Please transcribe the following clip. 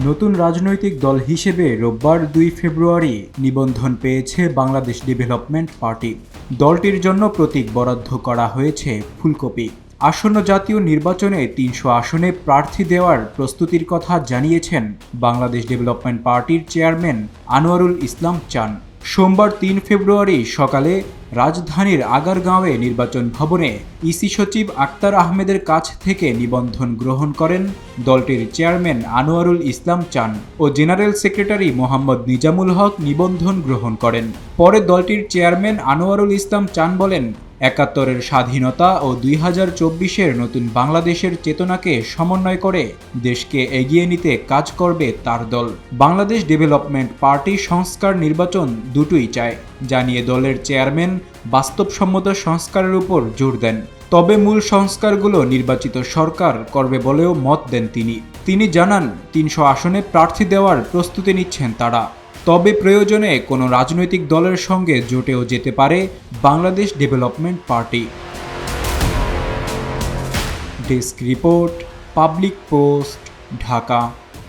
নতুন রাজনৈতিক দল হিসেবে রোববার ২ ফেব্রুয়ারি নিবন্ধন পেয়েছে বাংলাদেশ ডেভেলপমেন্ট পার্টি। দলটির জন্য প্রতীক বরাদ্দ করা হয়েছে ফুলকপি। আসন্ন জাতীয় নির্বাচনে ৩০০ আসনে প্রার্থী দেওয়ার প্রস্তুতির কথা জানিয়েছেন বাংলাদেশ ডেভেলপমেন্ট পার্টির চেয়ারম্যান আনোয়ারুল ইসলাম চান। সোমবার ৩ ফেব্রুয়ারি সকালে রাজধানীর আগারগাঁওয়ে নির্বাচন ভবনে ইসি সচিব আক্তার আহমেদের কাছ থেকে নিবন্ধন গ্রহণ করেন দলটির চেয়ারম্যান আনোয়ারুল ইসলাম চান ও জেনারেল সেক্রেটারি মোহাম্মদ নিজামুল হক নিবন্ধন গ্রহণ করেন। পরে দলটির চেয়ারম্যান আনোয়ারুল ইসলাম চান বলেন, ৭১-এর স্বাধীনতা ও ২০২৪-এর নতুন বাংলাদেশের চেতনাকে সমন্বয় করে দেশকে এগিয়ে নিতে কাজ করবে তার দল। বাংলাদেশ ডেভেলপমেন্ট পার্টি সংস্কার নির্বাচন দুটোই চায় জানিয়ে দলের চেয়ারম্যান বাস্তবসম্মত সংস্কারের উপর জোর দেন। তবে মূল সংস্কারগুলো নির্বাচিত সরকার করবে বলেও মত দেন তিনি জানান, ৩০০ আসনে প্রার্থী দেওয়ার প্রস্তুতি নিচ্ছেন তারা। তবে প্রয়োজনে কোনো রাজনৈতিক দলের সঙ্গে জোটেও যেতে পারে Bangladesh development party. Desk report, public post, Dhaka.